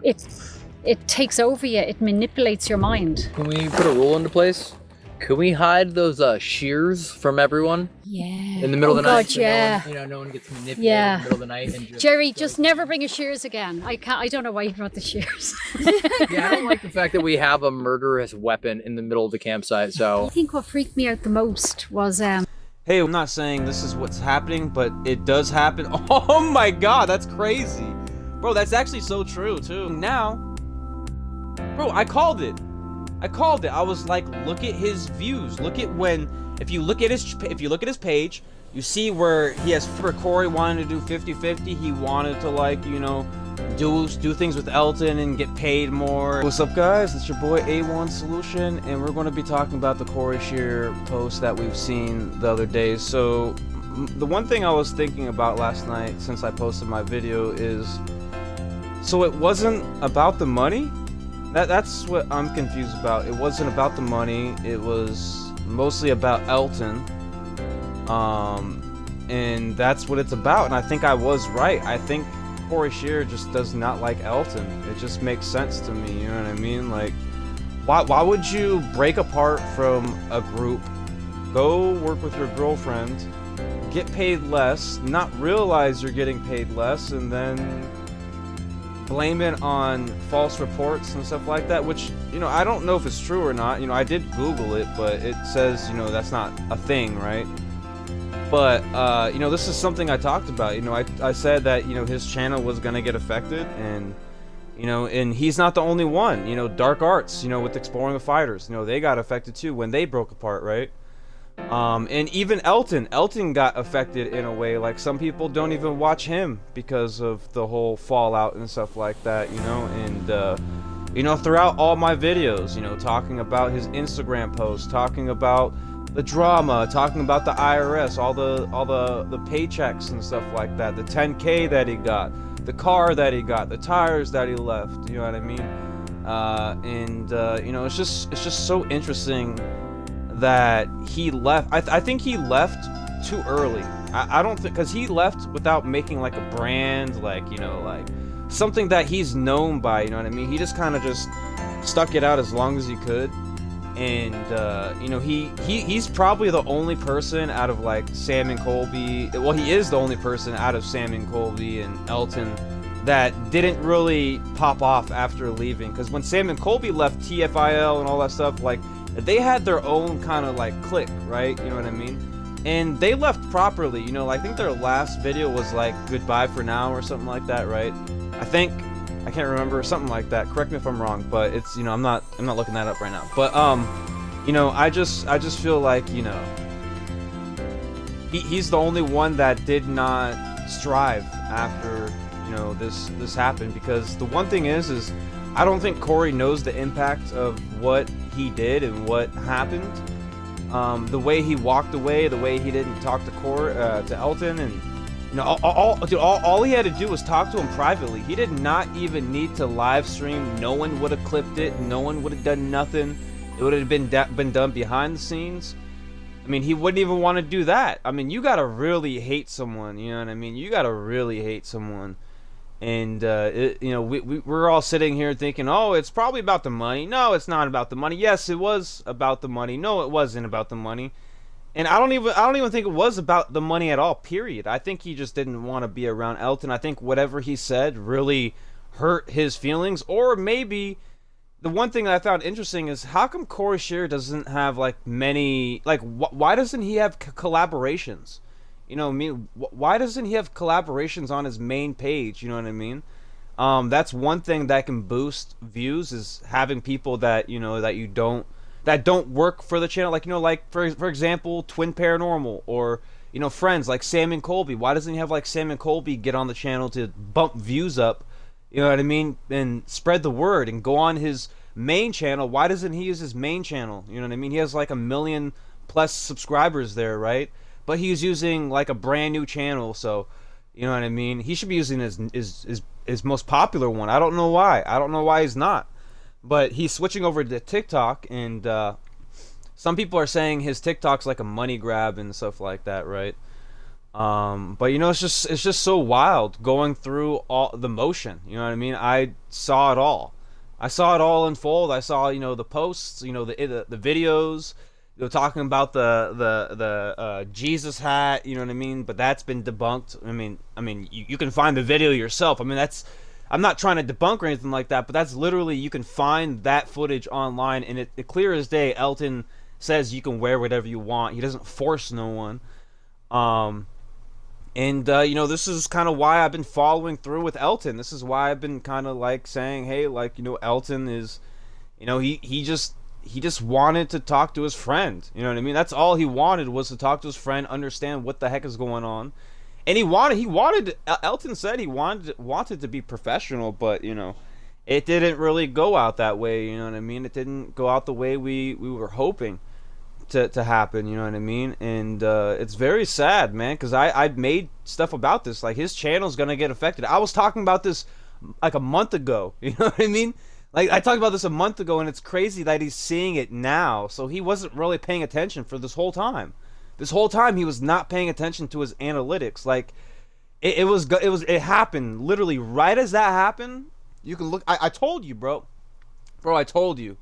it takes over you. It manipulates your mind. Can we put a rule into place? Can we hide those shears from everyone? Yeah. In the middle of the night, God, yeah. no one gets manipulated in the middle of the night. And Jerry, just never bring your shears again. I don't know why you brought the shears. Yeah, I don't like the fact that we have a murderous weapon in the middle of the campsite. So I think what freaked me out the most was Hey, I'm not saying this is what's happening, but it does happen. Oh my God, that's crazy, bro. That's actually so true too. Now, bro, I called it. I was like, look at his views. Look at if you look at his page, you see where he has for Corey wanted to do 50-50. He wanted to, like, you know, do things with Elton and get paid more. What's up, guys? It's your boy A1 Solution, and we're going to be talking about the Corey Scherer post that we've seen the other day. So the one thing I was thinking about last night since I posted my video is, so it wasn't about the money? That's what I'm confused about. It wasn't about the money. It was mostly about Elton. And that's what it's about. And I think I was right. I think Corey Scherer just does not like Elton. It just makes sense to me, you know what I mean? Like, why would you break apart from a group, go work with your girlfriend, get paid less, not realize you're getting paid less, and then blame it on false reports and stuff like that, which, you know, I don't know if it's true or not. You know, I did Google it, but it says, you know, that's not a thing, right? But, you know, this is something I talked about. You know, I said that, you know, his channel was going to get affected, and, you know, and he's not the only one. You know, Dark Arts, you know, with Exploring the Fighters, you know, they got affected too when they broke apart, right? And even Elton got affected in a way. Like, some people don't even watch him because of the whole fallout and stuff like that, you know. And, you know, throughout all my videos, you know, talking about his Instagram posts, talking about the drama, talking about the IRS, all the paychecks and stuff like that, the 10K that he got, the car that he got, the tires that he left, you know what I mean? You know, it's just so interesting that he left. I think he left too early. I don't think, because he left without making like a brand, like, you know, like something that he's known by, you know what I mean? He just kind of just stuck it out as long as he could. And you know, he's probably the only person out of like Sam and Colby, well, he is the only person out of Sam and Colby and Elton that didn't really pop off after leaving. Because when Sam and Colby left TFIL and all that stuff, like, they had their own kind of like clique, right? You know what I mean? And they left properly, you know. I think their last video was like goodbye for now or something like that, right? I can't remember, something like that. Correct me if I'm wrong, but it's, you know, I'm not looking that up right now. But you know, I just feel like, you know, he's the only one that did not strive after, you know, this happened. Because the one thing is I don't think Corey knows the impact of what he did and what happened. The way he walked away, the way he didn't talk to Elton, and, you know, all he had to do was talk to him privately. He did not even need to live stream. No one would have clipped it. No one would have done nothing. It would have been done behind the scenes. I mean, he wouldn't even want to do that. I mean, you gotta really hate someone. You know what I mean? You gotta really hate someone. And you know, we're all sitting here thinking, oh, it's probably about the money. No, it's not about the money. Yes, it was about the money. No, it wasn't about the money. And I don't even think it was about the money at all, period. I think he just didn't want to be around Elton. I think whatever he said really hurt his feelings. Or maybe the one thing that I found interesting is, how come Corey Scherer doesn't have like many, like, why doesn't he have collaborations? You know what I mean? Why doesn't he have collaborations on his main page? You know what I mean? That's one thing that can boost views, is having people that, you know, that don't work for the channel. Like, you know, like for example, Twin Paranormal, or, you know, friends like Sam and Colby. Why doesn't he have like Sam and Colby get on the channel to bump views up? You know what I mean? And spread the word and go on his main channel. Why doesn't he use his main channel? You know what I mean? He has like 1 million plus subscribers there, right? But he's using like a brand new channel, so, you know what I mean? He should be using his most popular one. I don't know why. I don't know why he's not. But he's switching over to TikTok, and some people are saying his TikTok's like a money grab and stuff like that, right? But you know, it's just so wild going through all the motion. You know what I mean? I saw it all. I saw it all unfold. I saw, you know, the posts, you know, the videos, you know, talking about the Jesus hat. You know what I mean? But that's been debunked. I mean, you can find the video yourself. I mean, that's, I'm not trying to debunk or anything like that, but that's literally, you can find that footage online, and it clear as day. Elton says you can wear whatever you want. He doesn't force no one. And you know, this is kind of why I've been following through with Elton. This is why I've been kind of like saying, hey, like, you know, Elton is, you know, he just wanted to talk to his friend. You know what I mean? That's all he wanted, was to talk to his friend, understand what the heck is going on. And Elton said he wanted to be professional, but you know, it didn't really go out that way. You know what I mean? It didn't go out the way we were hoping to happen, you know what I mean? And it's very sad, man, because I made stuff about this. Like, his channel's gonna get affected. I was talking about this like a month ago, you know what I mean? Like, I talked about this a month ago, and it's crazy that he's seeing it now. So he wasn't really paying attention for this whole time. This whole time he was not paying attention to his analytics. Like, it happened literally right as that happened. You can look. I told you, bro. I told you.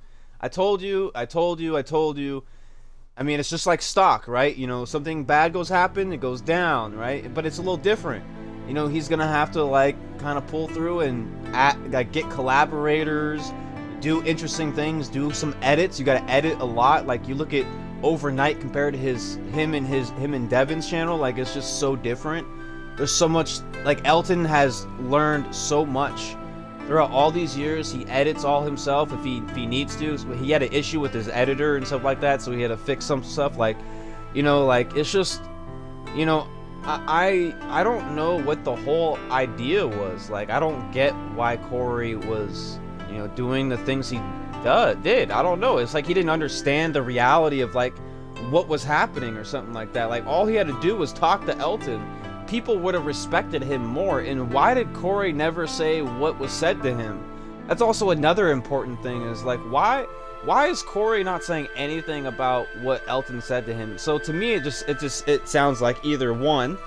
I mean, it's just like stock, right? You know, something bad happen, it goes down, right? But it's a little different. You know, he's gonna have to like kind of pull through and like get collaborators, do interesting things, do some edits. You gotta edit a lot. Like, you look at Overnight compared to him and Devin's channel, like, it's just so different. There's so much. Like, Elton has learned so much throughout all these years. He edits all himself if he needs to. He had an issue with his editor and stuff like that, so he had to fix some stuff. Like, you know, like, it's just, you know, I don't know what the whole idea was. Like, I don't get why Corey was, you know, doing the things he did. I don't know. It's like he didn't understand the reality of like what was happening or something like that. Like, all he had to do was talk to Elton. People would have respected him more. And why did Corey never say what was said to him? That's also another important thing, is like, why is Corey not saying anything about what Elton said to him? So to me, it sounds like either one,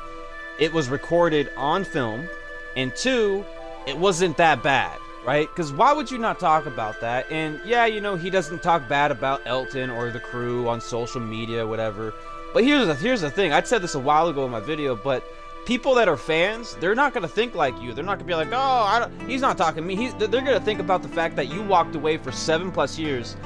it was recorded on film, and two, it wasn't that bad, right? Because why would you not talk about that? And yeah, you know, he doesn't talk bad about Elton or the crew on social media, whatever. But here's the thing. I said this a while ago in my video, but people that are fans, they're not going to think like you. They're not going to be like, oh, he's not talking to me. They're going to think about the fact that you walked away for 7+ years,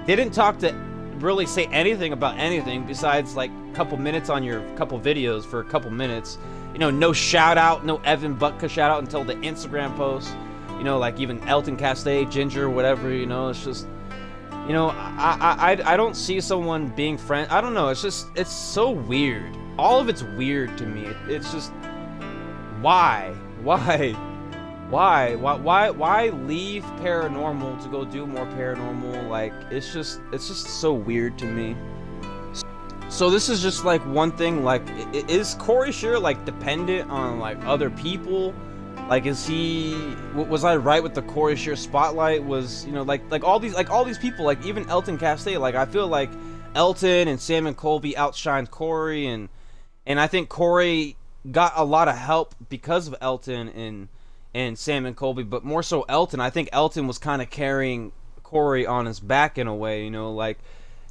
didn't talk to really say anything about anything besides like a couple minutes on your couple videos for a couple minutes. You know, no shout out, no Evan Butka shout out until the Instagram post. You know, like even Elton Castay, Ginger, whatever, you know, it's just, you know, I don't see someone being friend. I don't know. It's just, it's so weird. All of it's weird to me. It's just, why leave paranormal to go do more paranormal? Like, it's just so weird to me. So this is just like one thing. Like, is Corey Scherer like dependent on like other people? Like, was I right with the Corey Scherer spotlight? Was, you know, like all these people, like even Elton Castay, like I feel like Elton and Sam and Colby outshined Corey, and I think Corey got a lot of help because of Elton and Sam and Colby, but more so Elton. I think Elton was kind of carrying Corey on his back in a way, you know, like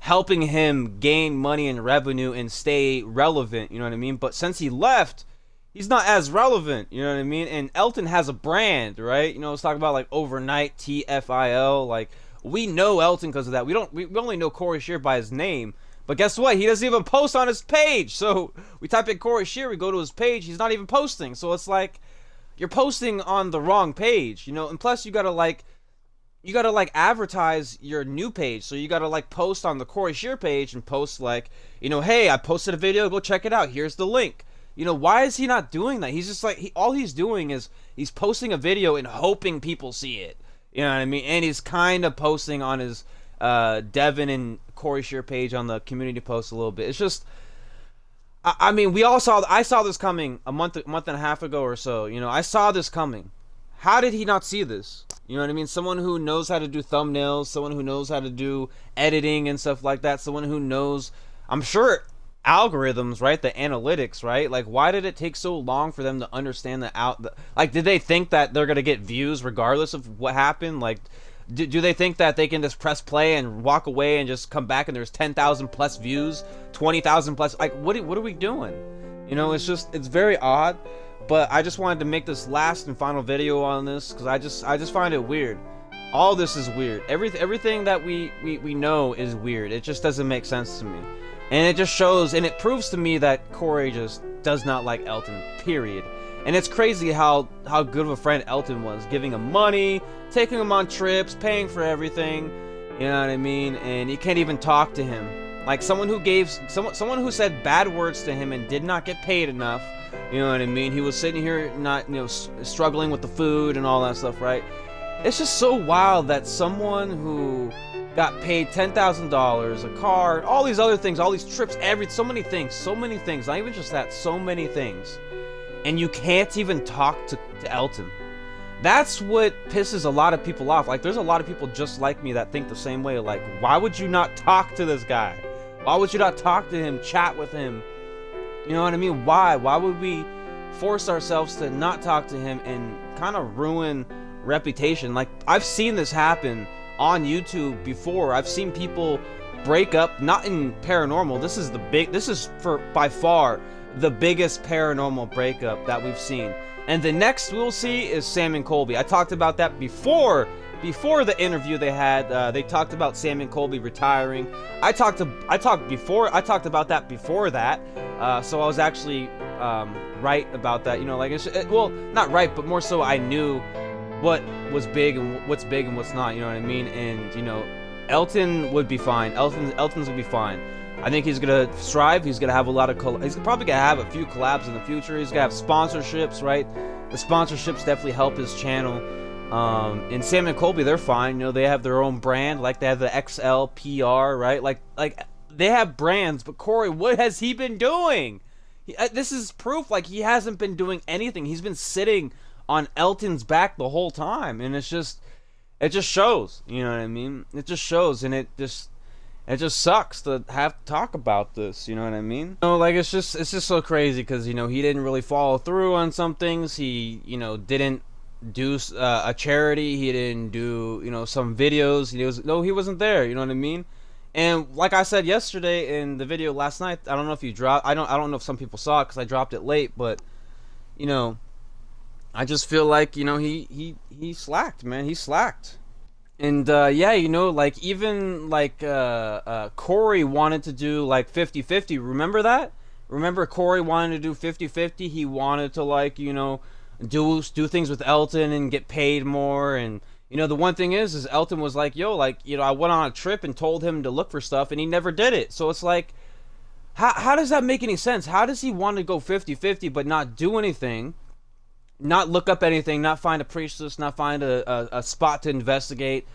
helping him gain money and revenue and stay relevant, you know what I mean? But since he left, he's not as relevant, you know what I mean? And Elton has a brand, right? You know, let's talk about like Overnight, TFIL. Like, we know Elton because of that. We only know Corey Scherer by his name. But guess what? He doesn't even post on his page. So we type in Corey Scherer, we go to his page, he's not even posting. So it's like, you're posting on the wrong page, you know? And plus you gotta advertise your new page. So you gotta like post on the Corey Scherer page and post like, you know, hey, I posted a video, go check it out, here's the link. You know, why is he not doing that? He's just like, all he's doing is he's posting a video and hoping people see it. You know what I mean? And he's kind of posting on his Devin and Corey Scherer page on the community post a little bit. It's just, I mean, I saw this coming a month and a half ago or so. You know, I saw this coming. How did he not see this? You know what I mean? Someone who knows how to do thumbnails, someone who knows how to do editing and stuff like that, someone who knows, I'm sure algorithms, right? The analytics, right? Like, why did it take so long for them to understand like, did they think that they're gonna get views regardless of what happened? Like, do they think that they can just press play and walk away and just come back and there's 10,000 plus views, 20,000 plus? Like, what are we doing? You know, it's very odd. But I just wanted to make this last and final video on this because I just find it weird. All this is weird. Everything that we know is weird. It just doesn't make sense to me. And it just shows, and it proves to me that Corey just does not like Elton, period. And it's crazy how good of a friend Elton was, giving him money, taking him on trips, paying for everything. You know what I mean? And you can't even talk to him. Like someone who said bad words to him and did not get paid enough. You know what I mean? He was sitting here not, struggling with the food and all that stuff, right? It's just so wild that someone who got paid $10,000, a car, all these other things, all these trips, so many things, not even just that, so many things, and you can't even talk to Elton. That's what pisses a lot of people off. Like, there's a lot of people just like me that think the same way. Like, why would you not talk to this guy? Why would you not talk to him, chat with him? You know what I mean? Why would we force ourselves to not talk to him and kind of ruin reputation? Like, I've seen this happen on YouTube before. I've seen people break up, not in paranormal. This is for by far the biggest paranormal breakup that we've seen. And the next we'll see is Sam and Colby. I talked about that before the interview they had. They talked about Sam and Colby retiring. I talked about that before that. So I was actually right about that. You know, like, well, not right, but more so I knew what was big and what's big and what's not. You know what I mean? And you know, Elton would be fine. Elton's would be fine. I think he's gonna strive. He's gonna have a lot of he's probably gonna have a few collabs in the future. He's gonna have sponsorships, right? The sponsorships definitely help his channel. And Sam and Colby, they're fine. You know, they have their own brand. Like, they have the XLPR, right? Like they have brands. But Corey, what has he been doing? This is proof. Like, he hasn't been doing anything. He's been sitting on Elton's back the whole time, and it just shows. You know what I mean? It just shows, and it just sucks to have to talk about this. You know what I mean? You know, like, it's just so crazy because, you know, he didn't really follow through on some things. He, you know, didn't do a charity. He didn't do, you know, some videos. He wasn't there. You know what I mean? And like I said yesterday in the video last night, I don't know if you dropped. I don't know if some people saw it because I dropped it late, but you know, I just feel like, you know, he slacked, man. He slacked. And yeah, you know, like, even like Corey wanted to do like 50-50. Remember that? Remember Corey wanted to do 50-50? He wanted to, like, you know, do things with Elton and get paid more. And you know, the one thing is Elton was like, yo, like, you know, I went on a trip and told him to look for stuff and he never did it. So it's like, how does that make any sense? How does he want to go 50-50 but not do anything? Not look up anything, not find a priestess, not find a spot to investigate,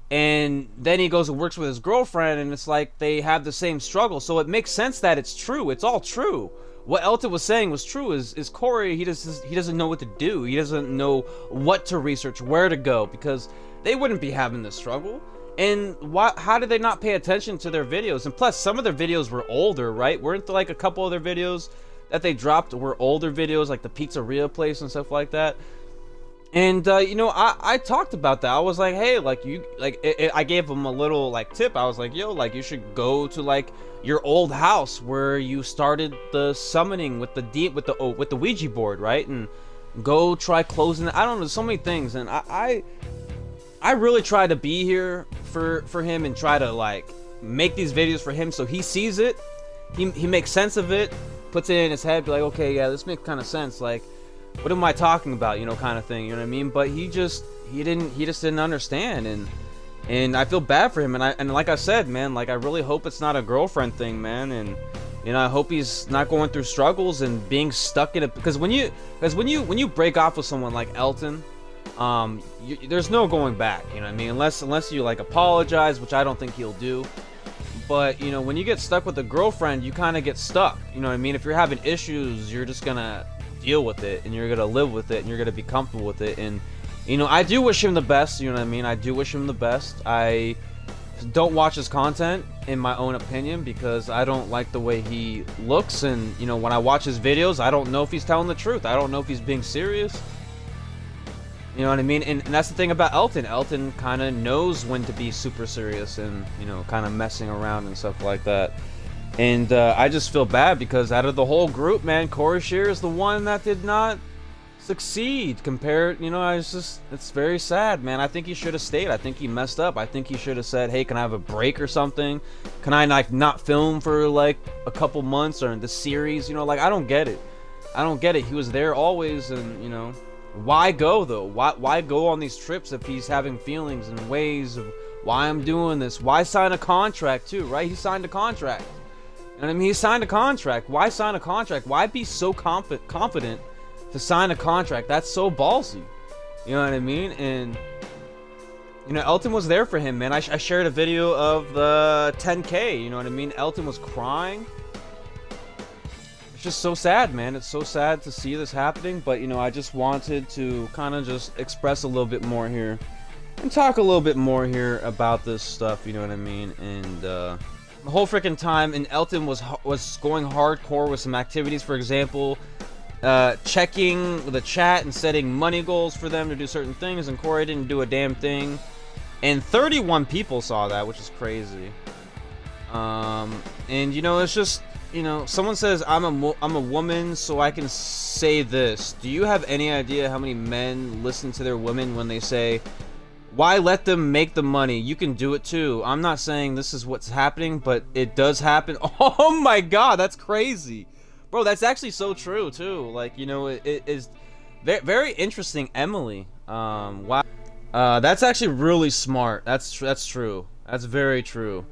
and then he goes and works with his girlfriend, and it's like they have the same struggle. So it makes sense that it's true. It's all true. What Elton was saying was true. Is Corey? He doesn't know what to do. He doesn't know what to research, where to go, because they wouldn't be having this struggle. And how did they not pay attention to their videos? And plus, some of their videos were older, right? Weren't there like a couple of their videos that they dropped were older videos, like the pizzeria place and stuff like that? And you know, I talked about that. I was like, hey, like, I gave them a little like tip. I was like, yo, like, you should go to like your old house where you started the summoning with the Ouija board, right? And go try closing it. I don't know, so many things. And I really try to be here for him and try to like make these videos for him so he sees it, he makes sense of it, puts it in his head, be like, okay, yeah, this makes kind of sense, like, what am I talking about, you know, kind of thing, you know what I mean? But he just didn't understand, and I feel bad for him, and like I said, man, like, I really hope it's not a girlfriend thing, man, and you know, I hope he's not going through struggles and being stuck in it, because when you break off with someone like Elton, there's no going back, you know what I mean? Unless you like apologize, which I don't think he'll do. But you know, when you get stuck with a girlfriend, you kind of get stuck, you know what I mean? If you're having issues, you're just gonna deal with it, and you're gonna live with it, and you're gonna be comfortable with it. And you know, I do wish him the best, you know what I mean? I do wish him the best. I don't watch his content, in my own opinion, because I don't like the way he looks. And, you know, when I watch his videos, I don't know if he's telling the truth. I don't know if he's being serious. You know what I mean? And that's the thing about Elton. Elton kind of knows when to be super serious and, you know, kind of messing around and stuff like that. And I just feel bad because out of the whole group, man, Corey Scherer is the one that did not succeed compared, you know. It's very sad, man. I think he should have stayed. I think he messed up. I think he should have said, hey, can I have a break or something? Can I, like, not film for, like, a couple months or in the series? You know, like, I don't get it. I don't get it. He was there always, and, you know, why go, though? Why go on these trips if he's having feelings and ways of why I'm doing this? Why sign a contract, too, right? He signed a contract. You know what I mean? He signed a contract. Why sign a contract? Why be so confident to sign a contract? That's so ballsy. You know what I mean? And, you know, Elton was there for him, man. I shared a video of the 10K. You know what I mean? Elton was crying. It's just so sad, man. It's so sad to see this happening. But, you know, I just wanted to kind of just express a little bit more here and talk a little bit more here about this stuff. You know what I mean? And the whole freaking time, and Elton was going hardcore with some activities. For example, checking the chat and setting money goals for them to do certain things, and Corey didn't do a damn thing. And 31 people saw that, which is crazy. And, you know, it's just, you know, someone says, I'm a woman, so I can say this. Do you have any idea how many men listen to their women when they say, why let them make the money? You can do it too. I'm not saying this is what's happening, but it does happen. Oh my god, that's crazy. Bro, that's actually so true too. Like, you know, it is very interesting, Emily. Wow. That's actually really smart. That's true. That's very true.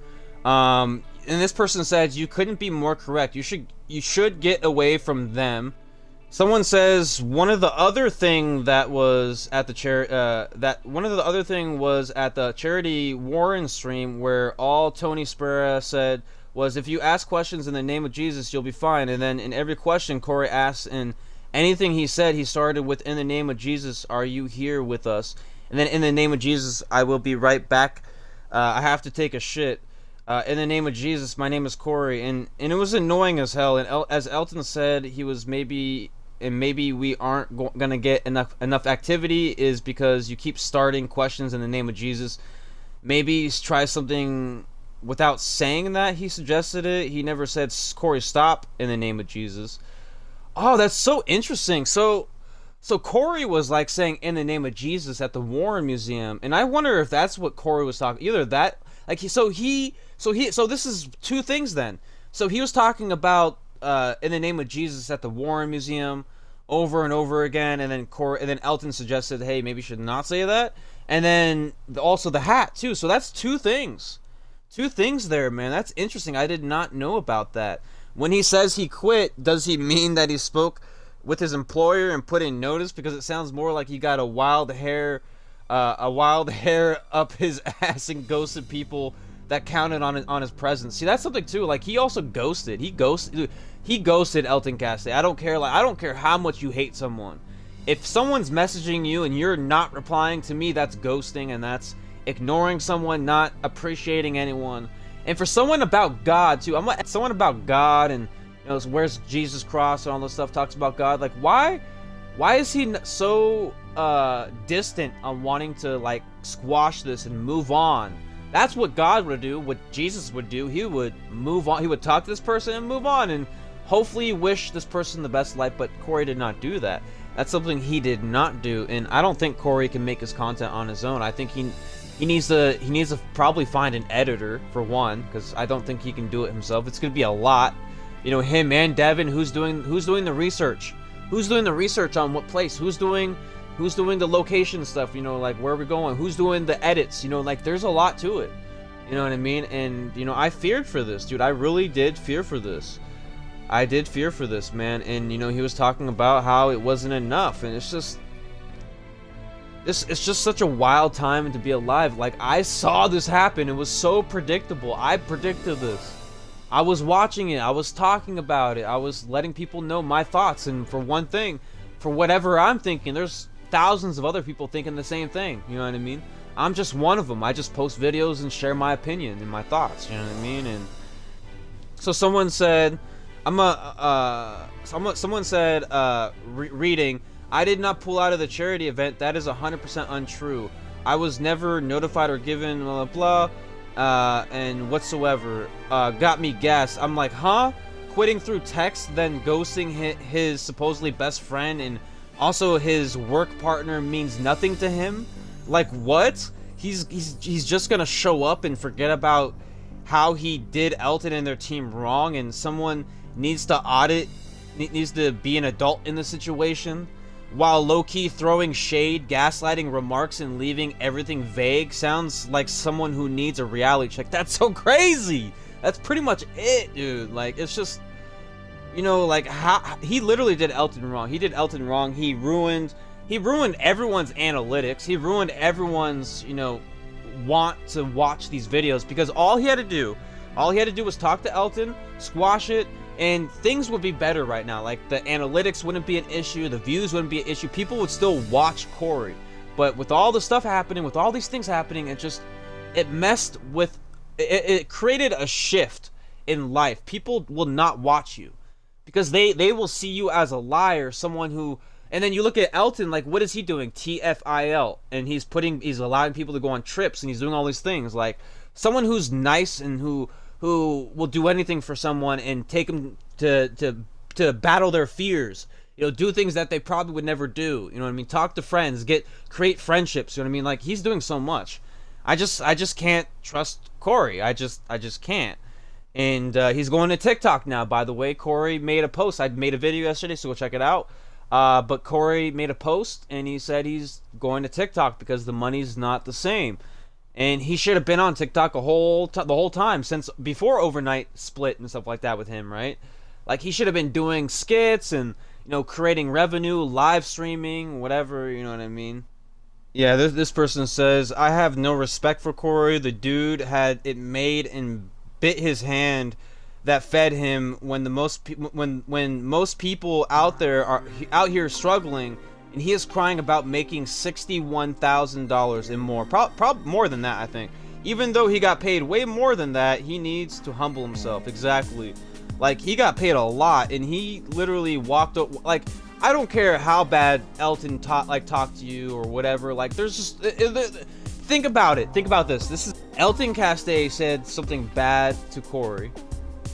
And this person said, you couldn't be more correct. You should get away from them. Someone says one of the other thing that was at the charity Warren stream where all Tony Spera said was, if you ask questions in the name of Jesus, you'll be fine. And then in every question Corey asked, and anything he said, he started with, in the name of Jesus, are you here with us? And then, in the name of Jesus, I will be right back. I have to take a shit. In the name of Jesus, my name is Corey. And it was annoying as hell. And as Elton said, he was maybe we aren't gonna get enough activity is because you keep starting questions in the name of Jesus. Maybe try something without saying that. He suggested it. He never said, Corey, stop, in the name of Jesus. Oh, that's so interesting. So Corey was like saying, in the name of Jesus, at the Warren Museum, and I wonder if that's what Corey was talking. Either that, like, so this is two things then. So he was talking about in the name of Jesus at the Warren Museum over and over again, and then Elton suggested, hey, maybe you should not say that, and then also the hat too. So that's two things there, man. That's interesting. I did not know about that. When he says he quit, does he mean that he spoke with his employer and put in notice? Because it sounds more like he got a wild hair up his ass and ghosted people that counted on his presence. See, that's something too. Like, he also ghosted. He ghosted Elton Cassidy. I don't care how much you hate someone. If someone's messaging you and you're not replying, to me, that's ghosting, and that's ignoring someone, not appreciating anyone. And for someone about God too, someone about God, and, you know, where's Jesus cross and all this stuff talks about God. Like, why is he so distant on wanting to, like, squash this and move on? That's what God would do, what Jesus would do. He would move on. He would talk to this person and move on, and hopefully wish this person the best life. But Corey did not do that. That's something he did not do, and I don't think Corey can make his content on his own. I think he needs to probably find an editor, for one, because I don't think he can do it himself. It's gonna be a lot, you know. Him and Devin, who's doing the research? Who's doing the research on what place? Who's doing the location stuff, you know, like, where are we going? Who's doing the edits? You know, like, there's a lot to it. You know what I mean? And, you know, I feared for this, dude. I really did fear for this. I did fear for this, man. And, you know, he was talking about how it wasn't enough, and it's just such a wild time to be alive. Like, I saw this happen. It was so predictable. I predicted this. I was watching it. I was talking about it. I was letting people know my thoughts. And for one thing, for whatever I'm thinking, there's thousands of other people thinking the same thing. You know what I mean? I'm just one of them. I just post videos and share my opinion and my thoughts, you know what I mean? And so someone said, someone said, reading, I did not pull out of the charity event. That is 100% untrue. I was never notified or given blah blah blah, and whatsoever. Got me gassed. I'm like, huh? Quitting through text, then ghosting his supposedly best friend, and also his work partner means nothing to him. Like, what? He's just gonna show up and forget about how he did Elton and their team wrong, and someone needs to be an adult in the situation, while low-key throwing shade, gaslighting remarks, and leaving everything vague. Sounds like someone who needs a reality check. That's so crazy. That's pretty much it, dude. Like, it's just, you know, like, how he literally did Elton wrong. He did Elton wrong. He ruined everyone's analytics. He ruined everyone's, you know, want to watch these videos, because all he had to do was talk to Elton, squash it, and things would be better right now. Like, the analytics wouldn't be an issue, the views wouldn't be an issue, people would still watch Corey. But with all the stuff happening, with all these things happening, it messed with it created a shift in life. People will not watch you because they will see you as a liar, someone who. And then you look at Elton, like, what is he doing? TFIL. And he's allowing people to go on trips, and he's doing all these things. Like, someone who's nice and who will do anything for someone and take them to battle their fears. You know, do things that they probably would never do. You know what I mean? Talk to friends, create friendships. You know what I mean? Like, he's doing so much. I just can't trust Corey. I just can't. And he's going to TikTok now, by the way. Corey made a post. I made a video yesterday, so go check it out. But Corey made a post, and he said he's going to TikTok because the money's not the same. And he should have been on TikTok the whole time, since before Overnight split and stuff like that with him, right? Like, he should have been doing skits and, you know, creating revenue, live streaming, whatever, you know what I mean? Yeah, this person says, I have no respect for Corey. The dude had it made and bit his hand that fed him when most people out there are out here struggling, and he is crying about making $61,000 and more, probably more than that. I think even though he got paid way more than that, he needs to humble himself. Exactly. Like, he got paid a lot, and he literally walked up. Like, I don't care how bad Elton talked to you or whatever. Like, there's just think about it. Think about this. This is Elton Castee said something bad to Corey,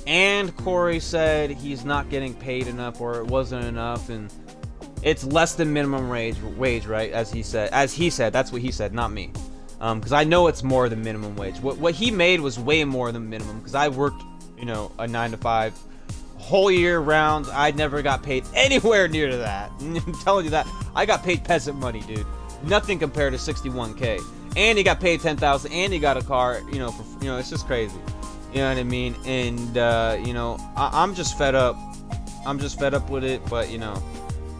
and Corey said he's not getting paid enough, or it wasn't enough, and it's less than minimum wage, right? As he said, that's what he said, not me. Because I know it's more than minimum wage. What he made was way more than minimum, because I worked, you know, a 9 to 5 whole year round. I never got paid anywhere near to that. I'm telling you that. I got paid peasant money, dude. Nothing compared to 61K. And he got paid 10,000, and he got a car, you know, it's just crazy. You know what I mean? And, you know, I'm just fed up. I'm just fed up with it, but, you know,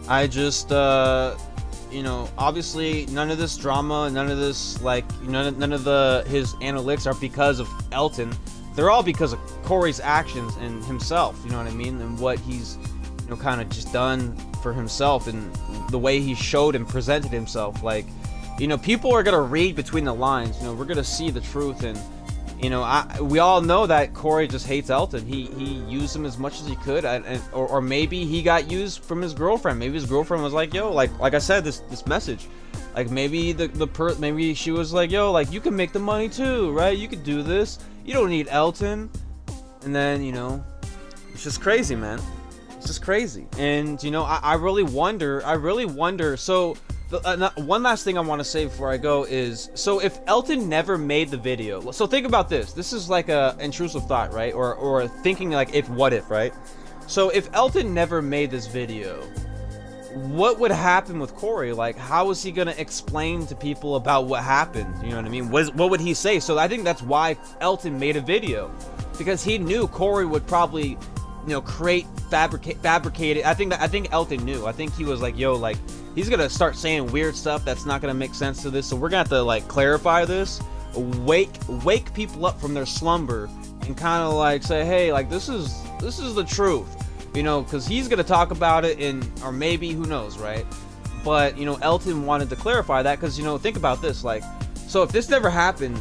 I just, you know, obviously none of this drama, none of this, like, none of his analytics are because of Elton. They're all because of Corey's actions and himself, you know what I mean? And what he's, you know, kind of just done for himself, and the way he showed and presented himself. Like, you know, people are going to read between the lines. You know, we're going to see the truth. And, you know, we all know that Corey just hates Elton. He used him as much as he could, or maybe he got used from his girlfriend. Maybe his girlfriend was like, yo, like I said, this message. Like, maybe maybe she was like, yo, like, you can make the money too, right? You could do this. You don't need Elton. And then, you know, it's just crazy, man. It's just crazy. And, you know, I really wonder. So, one last thing I want to say before I go is, so if Elton never made the video, so think about this. This is like a intrusive thought, right? Or thinking like, what if, right? So if Elton never made this video, what would happen with Corey? Like, how is he gonna explain to people about what happened? You know what I mean? What would he say? So I think that's why Elton made a video, because he knew Corey would probably, you know, fabricate it. I think Elton knew. I think he was like, yo, like, he's gonna start saying weird stuff that's not gonna make sense to this. So we're gonna have to, like, clarify this, wake people up from their slumber, and kind of like say, hey, like, this is the truth. You know, because he's going to talk about it, or maybe, who knows, right? But, you know, Elton wanted to clarify that because, you know, think about this. Like, So if this never happened,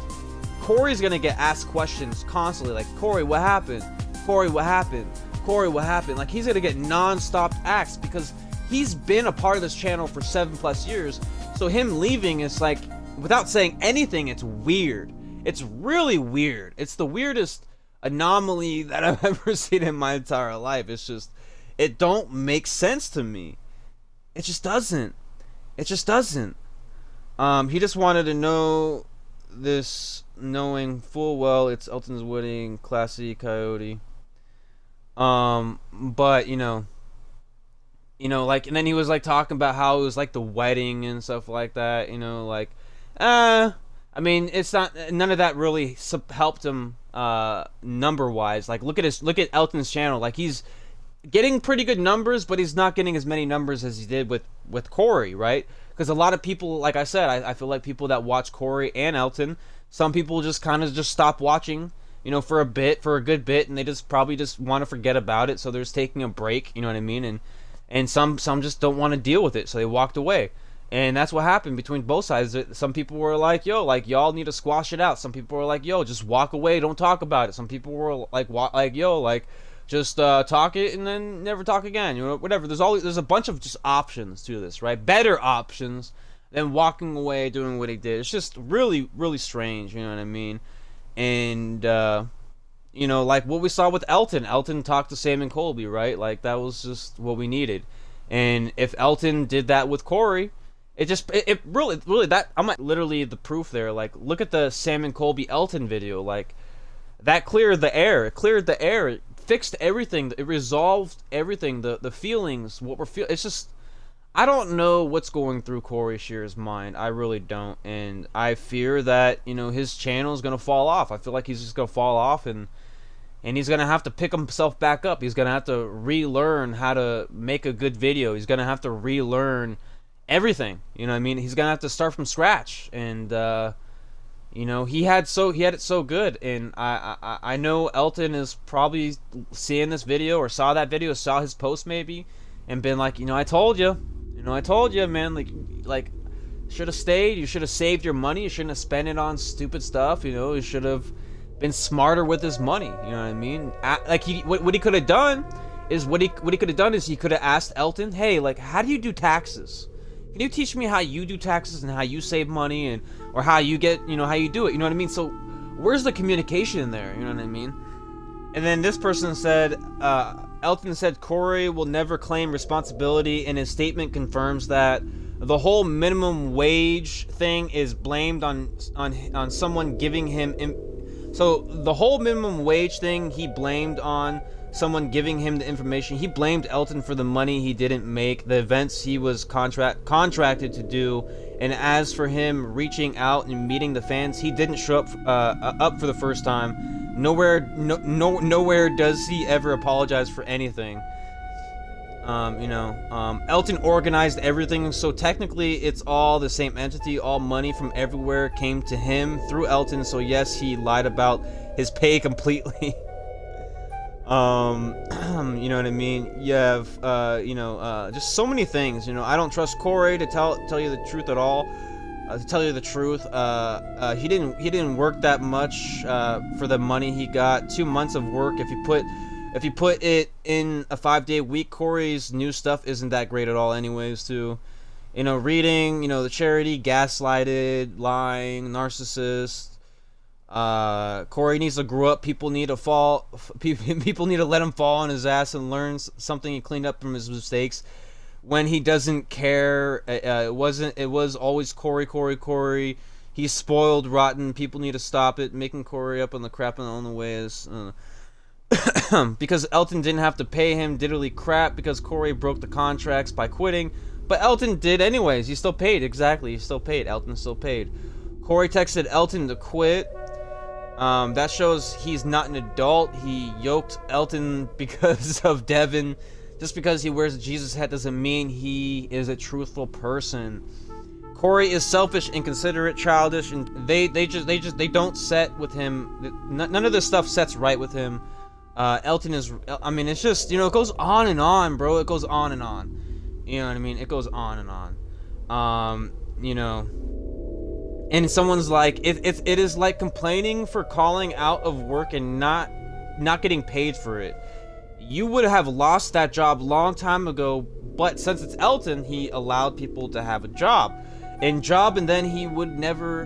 Corey's gonna get asked questions constantly, like, Corey, what happened? Corey, what happened? Corey, what happened? Like, he's gonna get non-stop asks because he's been a part of this channel for 7+ years. So him leaving is like, without saying anything, it's weird. It's really weird. It's the weirdest anomaly that I've ever seen in my entire life. It's just, it don't make sense to me. It just doesn't. It just doesn't. He just wanted to know this, knowing full well it's Elton's wedding, classy coyote. But you know, like, and then he was like talking about how it was like the wedding and stuff like that. You know, like, I mean, it's not, none of that really helped him number wise. Like, look at Elton's channel. Like, he's getting pretty good numbers, but he's not getting as many numbers as he did with Corey, right? Because a lot of people, like I said, I feel like people that watch Corey and Elton, some people just kind of just stop watching, you know, for a good bit, and they just probably just want to forget about it, so they're just taking a break, you know what I mean? And some just don't want to deal with it, so they walked away. And that's what happened between both sides. Some people were like, yo, like, y'all need to squash it out. Some people were like, yo, just walk away, don't talk about it. Some people were like, yo, like, just talk it and then never talk again, you know, whatever. There's a bunch of just options to this, right? Better options than walking away, doing what he did. It's just really, really strange, you know what I mean? And you know, like what we saw with Elton talked to Sam and Colby, right? Like, that was just what we needed. And if Elton did that with Corey, it really that, I'm like, literally the proof there. Like, look at the Sam and Colby Elton video. Like, that cleared the air. It cleared the air. It fixed everything. It resolved everything. The feelings, what we're feeling. It's just, I don't know what's going through Corey Scheer's mind. I really don't. And I fear that, you know, his channel is going to fall off. I feel like he's just going to fall off, and he's going to have to pick himself back up. He's going to have to relearn how to make a good video. He's going to have to relearn everything. You know what I mean? He's going to have to start from scratch. And, you know, he had it so good. And I know Elton is probably seeing this video, or saw that video, saw his post maybe, and been like, you know, I told you, man, like, should have stayed. You should have saved your money. You shouldn't have spent it on stupid stuff. You know, you should have been smarter with his money. You know what I mean? Like, what he could have done is he could have asked Elton, hey, like, how do you do taxes? Can you teach me how you do taxes and how you save money, and or how you get, you know, how you do it? You know what I mean? So where's the communication in there? You know what I mean? And then this person said, Elton said Corey will never claim responsibility, and his statement confirms that the whole minimum wage thing is blamed on someone giving him. So the whole minimum wage thing, he blamed on someone giving him the information. He blamed Elton for the money he didn't make, the events he was contracted to do, and as for him reaching out and meeting the fans, he didn't show up for the first time. Nowhere does he ever apologize for anything. You know, Elton organized everything, so technically it's all the same entity. All money from everywhere came to him through Elton, so yes, he lied about his pay completely. You know what I mean? You have, you know, just so many things. You know, I don't trust Corey to tell you the truth at all. To tell you the truth, he didn't work that much for the money he got. 2 months of work. If you put it in a 5-day week, Corey's new stuff isn't that great at all, anyways. Too, you know, reading, you know, the charity, gaslighted, lying, narcissist. Corey needs to grow up. People need to let him fall on his ass and learn something and clean up from his mistakes. When he doesn't care, it was always Corey. He's spoiled, rotten. People need to stop it. Making Corey up on the crap on the way is because Elton didn't have to pay him diddly crap because Corey broke the contracts by quitting, but Elton did anyways. He still paid. Exactly, he still paid. Elton still paid. Corey texted Elton to quit. That shows he's not an adult. He yoked Elton because of Devin. Just because he wears a Jesus hat doesn't mean he is a truthful person. Corey is selfish, inconsiderate, childish, and they don't set with him. None of this stuff sets right with him. Elton is, I mean, it's just, you know, it goes on and on, bro. It goes on and on. You know what I mean? It goes on and on. You know. and someone's like, it is like complaining for calling out of work and not getting paid for it. You would have lost that job long time ago, but since it's Elton, he allowed people to have a job, and then he would never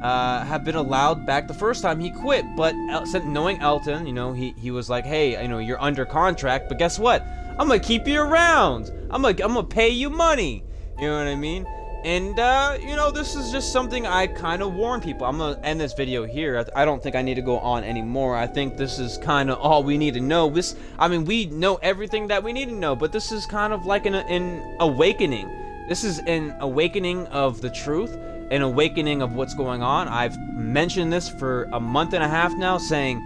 have been allowed back the first time he quit. But knowing Elton, you know, he was like, hey, you know, you're under contract, but guess what? I'm gonna keep you around. I'm gonna pay you money. You know what I mean? And you know, this is just something I kind of warn people. I'm gonna end this video here. I don't think I need to go on anymore. I think this is kind of all we need to know. I mean, we know everything that we need to know, but this is kind of like an awakening. This is an awakening of the truth, an awakening of what's going on. I've mentioned this for a month and a half now, saying,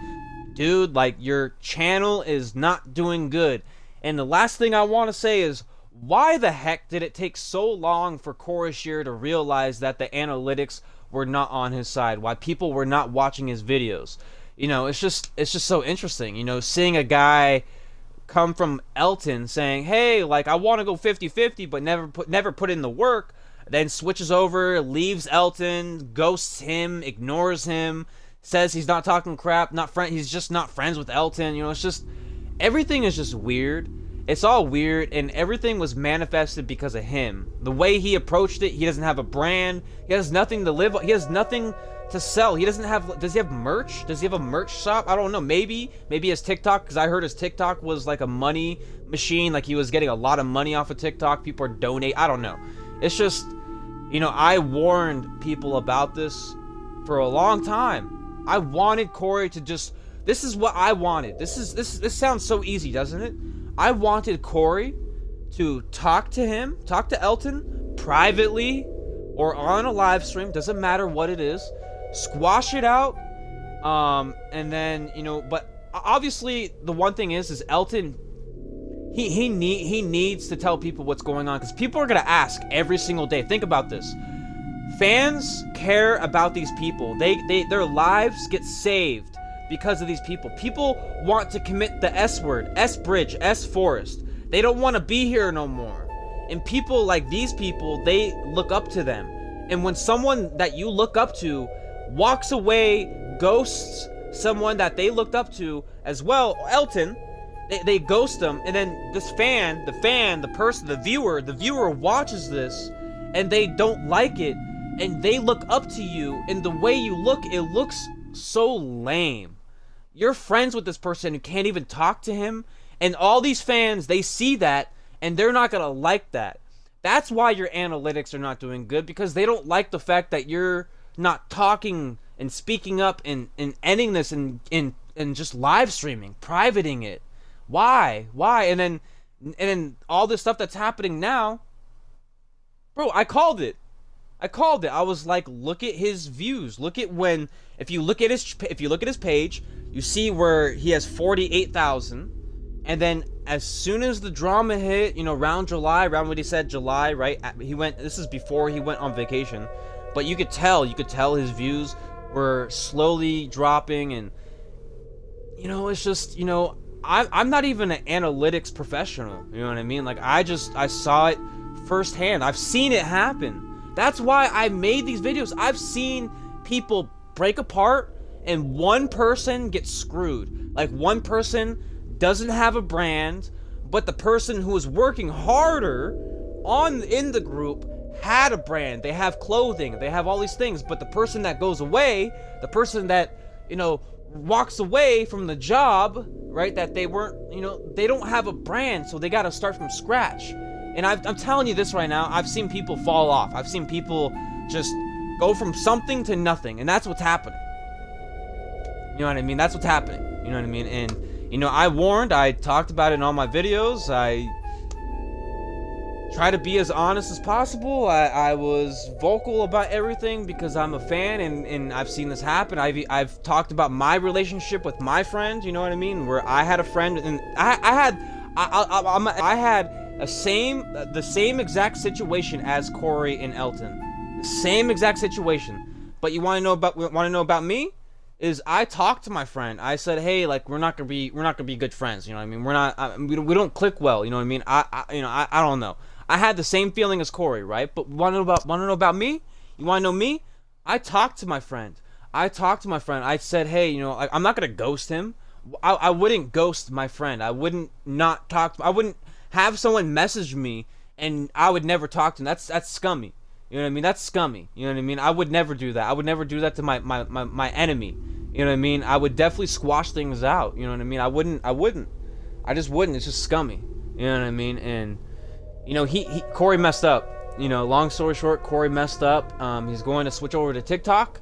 dude, like, your channel is not doing good. And the last thing I want to say is, why the heck did it take so long for Corey Scherer to realize that the analytics were not on his side? Why people were not watching his videos? You know, it's just so interesting, you know, seeing a guy come from Elton saying, hey, like, I want to go 50-50, but never put in the work, then switches over, leaves Elton, ghosts him, ignores him, says he's not talking crap, he's just not friends with Elton. You know, it's just, everything is just weird. It's all weird, and everything was manifested because of him. The way he approached it, he doesn't have a brand. He has nothing to live on. He has nothing to sell. He doesn't have, does he have merch? Does he have a merch shop? I don't know. Maybe his TikTok, because I heard his TikTok was like a money machine. Like, he was getting a lot of money off of TikTok. People are donating. I don't know. It's just, you know, I warned people about this for a long time. I wanted Corey to just, this is what I wanted. This sounds so easy, doesn't it? I wanted Corey to talk to Elton privately or on a live stream, doesn't matter what it is, squash it out, and then, you know, but obviously the one thing is Elton, he needs to tell people what's going on, because people are gonna ask every single day. Think about this. Fans care about these people. Their lives get saved because of these people. People want to commit the S word, S bridge, S forest. They don't want to be here no more. And people like these people, they look up to them. And when someone that you look up to walks away, ghosts someone that they looked up to as well, Elton, they ghost them, and then this the viewer watches this, and they don't like it, and they look up to you, and the way you look, it looks so lame. You're friends with this person, you can't even talk to him, and all these fans, they see that, and they're not gonna like that. That's why your analytics are not doing good, because they don't like the fact that you're not talking and speaking up and ending this and just live streaming, privating it. Why? And then all this stuff that's happening now, bro, I called it. I was like, look at his views. If you look at his page, you see where he has 48,000, and then as soon as the drama hit, you know, around what he said, July, right? This is before he went on vacation, but you could tell his views were slowly dropping, and, you know, it's just, you know, I'm not even an analytics professional, you know what I mean? Like, I saw it firsthand. I've seen it happen. That's why I made these videos. I've seen people break apart and one person gets screwed. Like, one person doesn't have a brand, but the person who is working harder in the group had a brand. They have clothing, they have all these things, but the person that goes away, the person that, you know, walks away from the job, right, that they weren't, you know, they don't have a brand, so they got to start from scratch. And I'm telling you this right now, I've seen people fall off. I've seen people just go from something to nothing, and that's what's happening. You know what I mean? That's what's happening. You know what I mean? And, you know, I talked about it in all my videos. I try to be as honest as possible. I was vocal about everything because I'm a fan, and I've seen this happen. I've talked about my relationship with my friend, you know what I mean? Where I had a friend, and I had the same exact situation as Corey and Elton. The same exact situation. But you want to know about me? Is I talked to my friend. I said, hey, like, we're not gonna be good friends. You know what I mean? We're not. We don't click well. You know what I mean? I don't know. I had the same feeling as Corey, right? But want to know about me? You want to know me? I talked to my friend. I said, hey, you know, I'm not gonna ghost him. I wouldn't ghost my friend. I wouldn't not talk. I wouldn't have someone message me and I would never talk to him. That's scummy. You know what I mean? That's scummy. You know what I mean? I would never do that. I would never do that to my enemy. You know what I mean? I would definitely squash things out. You know what I mean? I wouldn't. I just wouldn't. It's just scummy. You know what I mean? And you know, Corey messed up. You know, long story short, Corey messed up. He's going to switch over to TikTok.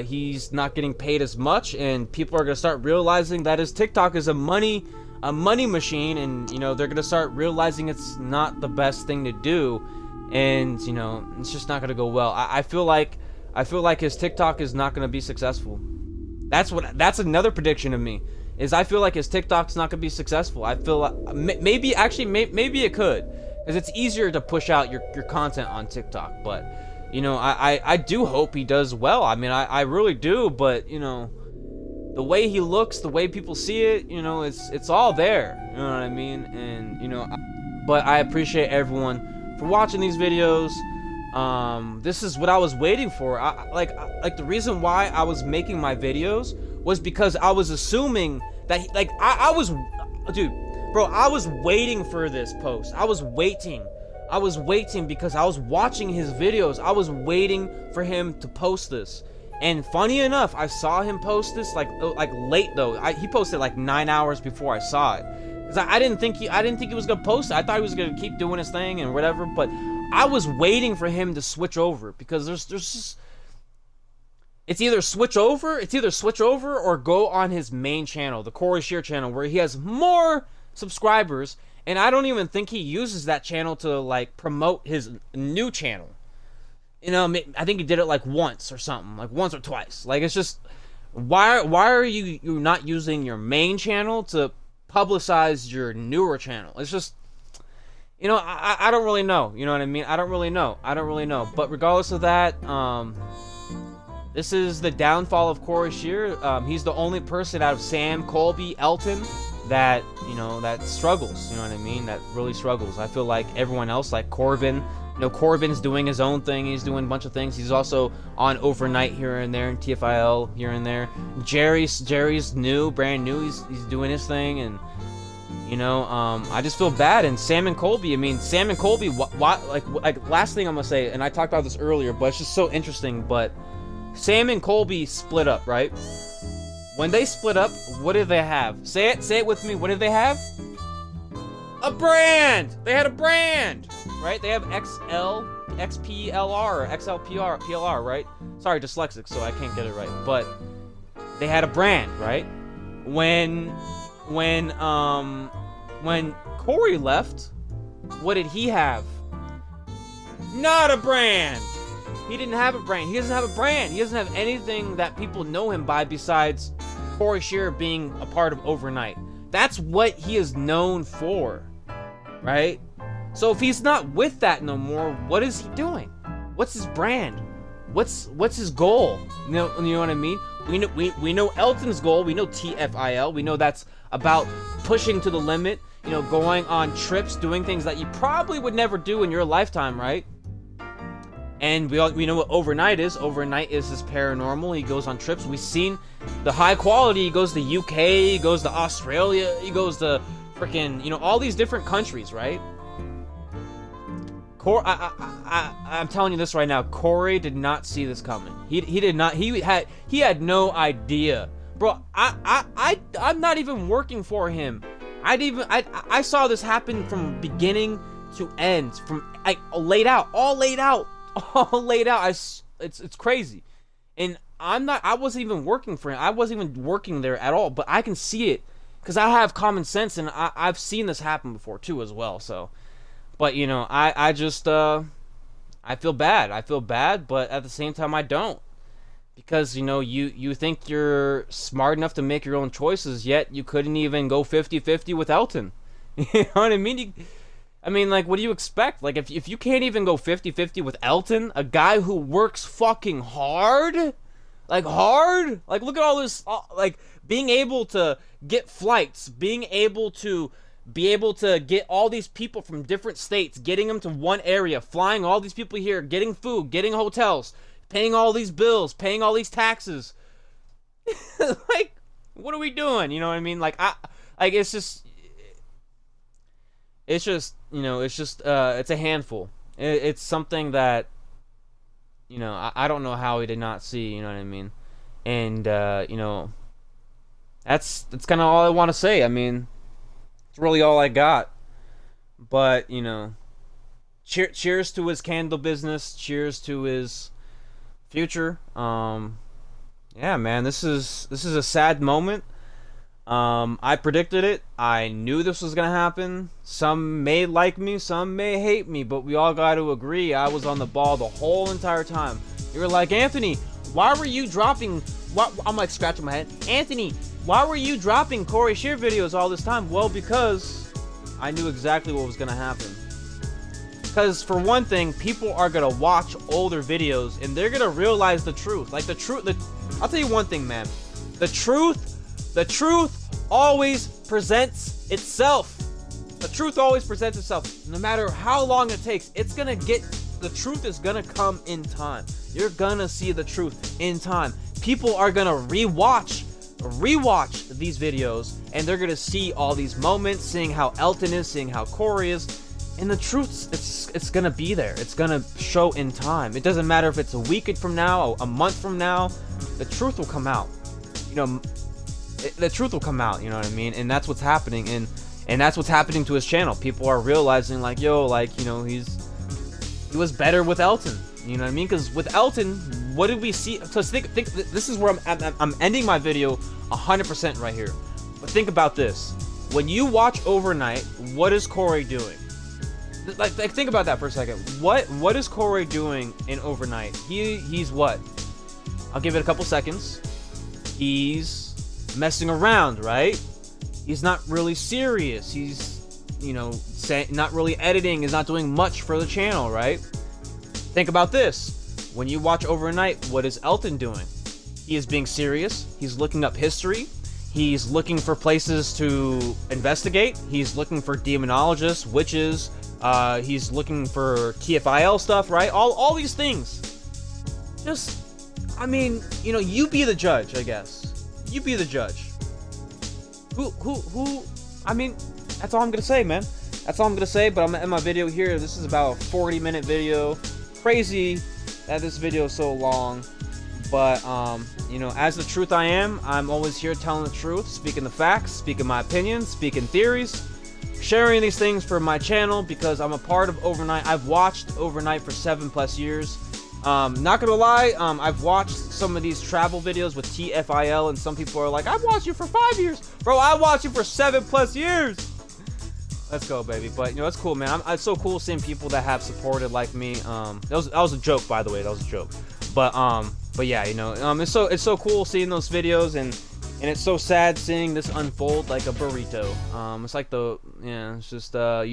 He's not getting paid as much, and people are gonna start realizing that his TikTok is a money machine, and you know they're gonna start realizing it's not the best thing to do, and you know it's just not gonna go well. I feel like his TikTok is not gonna be successful. That's another prediction of me. Is I feel like his TikTok's not gonna be successful. I feel like maybe it could, because it's easier to push out your content on TikTok, but. You know, I do hope he does well. I mean, I really do, but, you know, the way he looks, the way people see it, you know, it's all there. You know what I mean? And, you know, but I appreciate everyone for watching these videos. This is what I was waiting for. Like the reason why I was making my videos was because I was assuming that, I was, dude, bro, I was waiting for this post. I was waiting because I was watching his videos. I was waiting for him to post this. And funny enough, I saw him post this like late though. He posted like 9 hours before I saw it. Cuz I didn't think he was going to post it. I thought he was going to keep doing his thing and whatever, but I was waiting for him to switch over because there's just it's either switch over or go on his main channel, the Corey Scherer channel, where he has more subscribers. And I don't even think he uses that channel to, like, promote his new channel. You know, I think he did it, like, once or something. Like, once or twice. Like, it's just... Why are you not using your main channel to publicize your newer channel? It's just... You know, I don't really know. You know what I mean? I don't really know. But regardless of that, this is the downfall of Corey Scherer. He's the only person out of Sam, Colby, Elton... that, you know, that struggles, you know what I mean, that really struggles. I feel like everyone else, like Corbin, you know, Corbin's doing his own thing, he's doing a bunch of things, he's also on Overnight here and there, and TFIL here and there. Jerry's brand new, he's doing his thing, and, you know, I just feel bad. And Sam and Colby, like, last thing I'm gonna say, and I talked about this earlier, but it's just so interesting, but Sam and Colby split up, right? When they split up, what did they have? Say it with me. What did they have? A brand! They had a brand! Right? They have XPLR or XLPLR, right? Sorry, dyslexic, so I can't get it right. But they had a brand, right? When Corey left, what did he have? Not a brand! He didn't have a brand. He doesn't have a brand. He doesn't have anything that people know him by besides Corey Scherer being a part of Overnight. That's what he is known for, right? So if he's not with that no more, what is he doing? What's his brand? What's his goal? You know what I mean? We know Elton's goal. We know TFIL. We know that's about pushing to the limit. You know, going on trips, doing things that you probably would never do in your lifetime, right? And we know what Overnight is. Overnight is his paranormal. He goes on trips. We've seen the high quality. He goes to UK. He goes to Australia. He goes to freaking, you know, all these different countries, right? I'm telling you this right now. Corey did not see this coming. He did not. He had no idea, bro. I'm not even working for him. I saw this happen from beginning to end. From all laid out. It's crazy. And I wasn't even working for him. I wasn't even working there at all, but I can see it because I have common sense, and I've seen this happen before too as well. So, but you know, I just I feel bad, but at the same time I don't, because you know, you think you're smart enough to make your own choices, yet you couldn't even go 50-50 with Elton. You know what I mean? I mean, like, what do you expect? Like, if you can't even go 50-50 with Elton, a guy who works fucking hard, like, look at all this, like, being able to get flights, being able to get all these people from different states, getting them to one area, flying all these people here, getting food, getting hotels, paying all these bills, paying all these taxes. Like, what are we doing? You know what I mean? Like, it's just, it's a handful. It's something that, I don't know how he did not see, you know what I mean? And, that's kind of all I want to say. I mean, it's really all I got. But, cheers to his candle business. Cheers to his future. Yeah, man, this is a sad moment. I predicted it. I knew this was gonna happen. Some may like me, some may hate me, but we all got to agree I was on the ball the whole entire time. You were like, Anthony, why were you dropping? I'm like scratching my head. Anthony, why were you dropping Corey Scherer videos all this time? Well, because I knew exactly what was gonna happen. Because for one thing, people are gonna watch older videos and they're gonna realize the truth. Like I'll tell you one thing, man. The truth always presents itself. The truth always presents itself. No matter how long it takes, the truth is gonna come in time. You're gonna see the truth in time. People are gonna rewatch these videos, and they're gonna see all these moments, seeing how Elton is, seeing how Corey is, and the truth, it's gonna be there. It's gonna show in time. It doesn't matter if it's a week from now, a month from now. The truth will come out. The truth will come out. You know what I mean? And that's what's happening. And that's what's happening to his channel. People are realizing, like, yo, like, he was better with Elton. You know what I mean? Because with Elton, what did we see? So think. This is where I'm ending my video 100% right here. But think about this. When you watch Overnight, what is Corey doing? Like think about that for a second. What is Corey doing in Overnight? He's what? I'll give it a couple seconds. He's messing around, right? He's not really serious. He's, not really editing. He's not doing much for the channel, right? Think about this. When you watch Overnight, what is Elton doing? He is being serious. He's looking up history. He's looking for places to investigate. He's looking for demonologists, witches. He's looking for TFIL stuff, right? All these things. Just, you be the judge, I guess. You be the judge. That's all I'm gonna say, man. That's all I'm gonna say, but I'm gonna end my video here. This is about a 40-minute video. Crazy that this video is so long. But, as the truth I am, I'm always here telling the truth, speaking the facts, speaking my opinions, speaking theories, sharing these things for my channel because I'm a part of Overnight. I've watched Overnight for 7+ years. Not gonna lie, I've watched some of these travel videos with TFIL, and some people are like, I've watched you for 5 years. Bro, I watched you for 7+ years. Let's go, baby. But, it's cool, man. It's so cool seeing people that have supported like me. That was a joke, by the way. That was a joke. But yeah, it's so cool seeing those videos, and it's so sad seeing this unfold like a burrito. It's like it's just have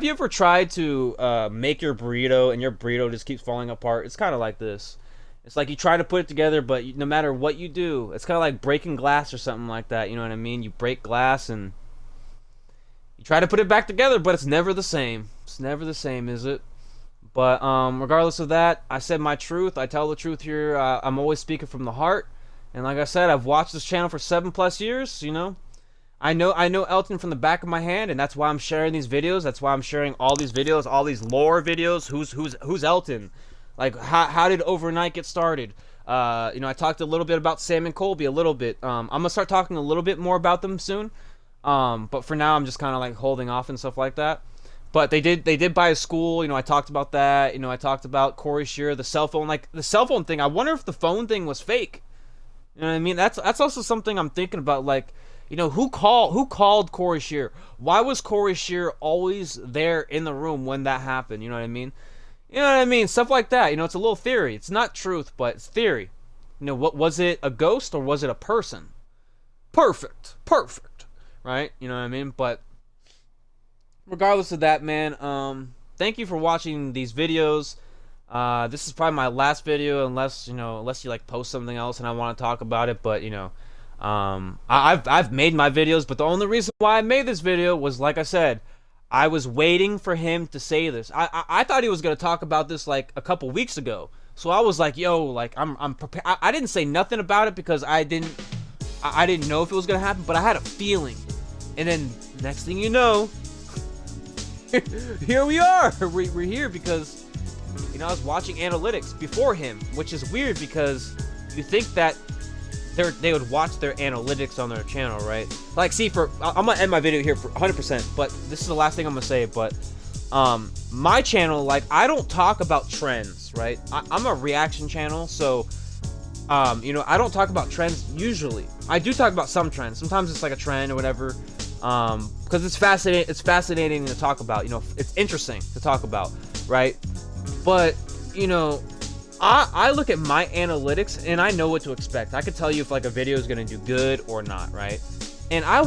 you ever tried to make your burrito and your burrito just keeps falling apart? It's kind of like this. It's like you try to put it together, but no matter what you do, it's kind of like breaking glass or something like that. You know what I mean? You break glass and you try to put it back together, but it's never the same. It's never the same, is it? But regardless of that, I said my truth. I tell the truth here. I'm always speaking from the heart. And like I said, I've watched this channel for 7+ years. I know Elton from the back of my hand, and that's why I'm sharing these videos. That's why I'm sharing all these videos, all these lore videos. Who's Elton? Like, how did Overnight get started? I talked a little bit about Sam and Colby a little bit. I'm gonna start talking a little bit more about them soon. But for now, I'm just kind of like holding off and stuff like that. But they did buy a school. I talked about that. I talked about Corey Scherer, the cell phone. Like, the cell phone thing, I wonder if the phone thing was fake. You know what I mean? That's also something I'm thinking about. Like, who called Corey Scherer? Why was Corey Scherer always there in the room when that happened? You know what I mean? Stuff like that. It's a little theory. It's not truth, but it's theory. What was it? A ghost or was it a person? Perfect. Right? You know what I mean? But regardless of that, man, thank you for watching these videos. This is probably my last video, unless you like post something else and I want to talk about it. But I've made my videos, but the only reason why I made this video was, like I said, I was waiting for him to say this. I thought he was gonna talk about this like a couple weeks ago, So I was like, yo, like I'm prepared. I didn't say nothing about it because I didn't know if it was gonna happen, but I had a feeling. And then next thing you know, here we are. We're here because, you know, I was watching analytics before him, which is weird because you think that they would watch their analytics on their channel, right? Like, see, I'm gonna end my video here for 100%, but this is the last thing I'm gonna say. But my channel, like, I don't talk about trends, right? I'm a reaction channel, so you know, I don't talk about trends usually. I do talk about some trends. Sometimes it's like a trend or whatever, because it's fascinating. It's fascinating to talk about. You know, it's interesting to talk about, right? But you know, I look at my analytics and I know what to expect. I could tell you if like a video is gonna do good or not, right? And I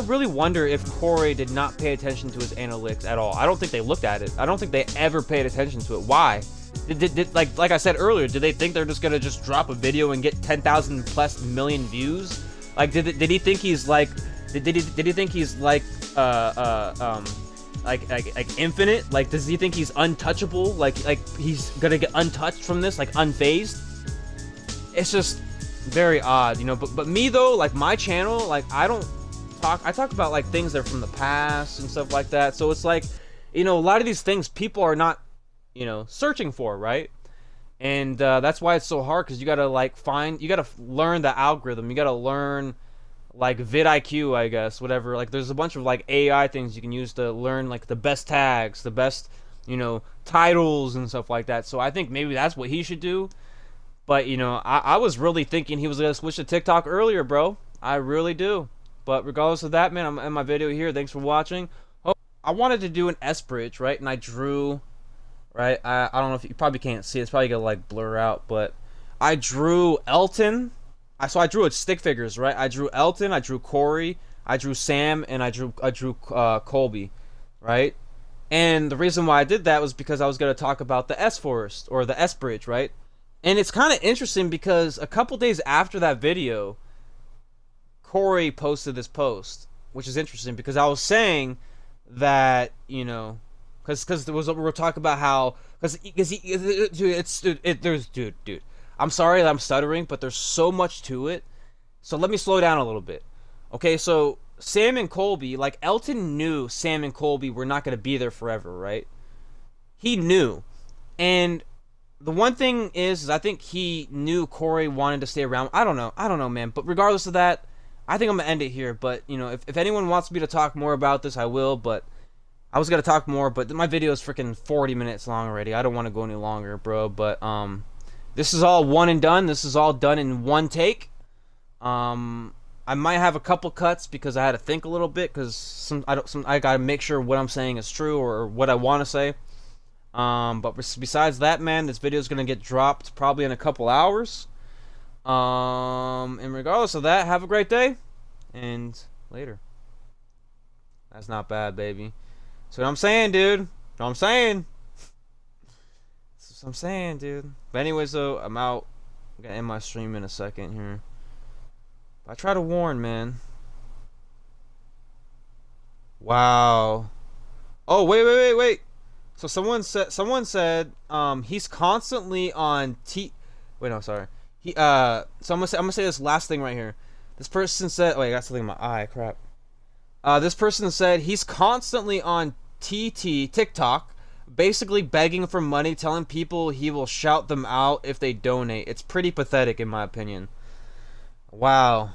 really wonder if Corey did not pay attention to his analytics at all. I don't think they looked at it. I don't think they ever paid attention to it. Why? Like I said earlier, did they think they're just gonna just drop a video and get 10,000 plus million views? Like, did he think he's like, did he think he's like infinite? Like, does he think he's untouchable? Like he's gonna get untouched from this, like unfazed? It's just very odd, you know. But me though, like my channel, like I talk about like things that are from the past and stuff like that. So it's like, you know, a lot of these things people are not, you know, searching for, right? And that's why it's so hard, because you gotta like you gotta learn the algorithm. You gotta learn like vidIQ, I guess, whatever. Like there's a bunch of like AI things you can use to learn like the best tags, the best, you know, titles and stuff like that. So I think maybe that's what he should do. But you know, I was really thinking he was gonna switch to TikTok earlier, bro. I really do. But regardless of that, man, I'm in my video here. Thanks for watching. I wanted to do an S bridge, right? And I drew, right? I don't know if you probably can't see. It's probably gonna like blur out, but I drew Elton. So I drew it stick figures, right? I drew Elton, I drew Corey, I drew Sam, and I drew Colby, right? And the reason why I did that was because I was gonna talk about the S forest or the S bridge, right? And it's kind of interesting because a couple days after that video, Corey posted this post, which is interesting because I was saying that, you know, because there was, we were talking about how, dude, I'm sorry that I'm stuttering, but there's so much to it. So let me slow down a little bit. Okay, so Sam and Colby, like Elton knew Sam and Colby were not going to be there forever, right? He knew. And the one thing is I think he knew Corey wanted to stay around. I don't know, man. But regardless of that, I think I'm going to end it here. But, you know, if anyone wants me to talk more about this, I will. But I was going to talk more, but my video is freaking 40 minutes long already. I don't want to go any longer, bro. But this is all one and done. This is all done in one take. I might have a couple cuts because I had to think a little bit, because I got to make sure what I'm saying is true or what I want to say. But besides that, man, this video is going to get dropped probably in a couple hours. And regardless of that, have a great day, and later. That's not bad, baby. That's what I'm saying, dude. That's what I'm saying. That's what I'm saying, dude. But anyways, though, I'm out. I'm going to end my stream in a second here. I try to warn, man. Wow. Oh, wait. So someone said he's constantly on Wait, no, sorry. So I'm gonna say this last thing right here. This person said, oh, I got something in my eye. Crap. This person said he's constantly on TikTok, basically begging for money, telling people he will shout them out if they donate. It's pretty pathetic, in my opinion. Wow.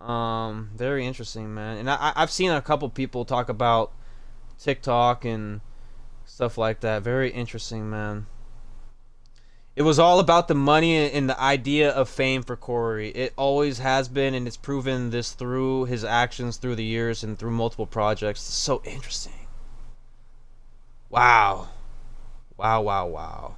Very interesting, man. And I've seen a couple people talk about TikTok and stuff like that. Very interesting, man. It was all about the money and the idea of fame for Corey. It always has been, and it's proven this through his actions through the years and through multiple projects. It's so interesting. Wow. Wow.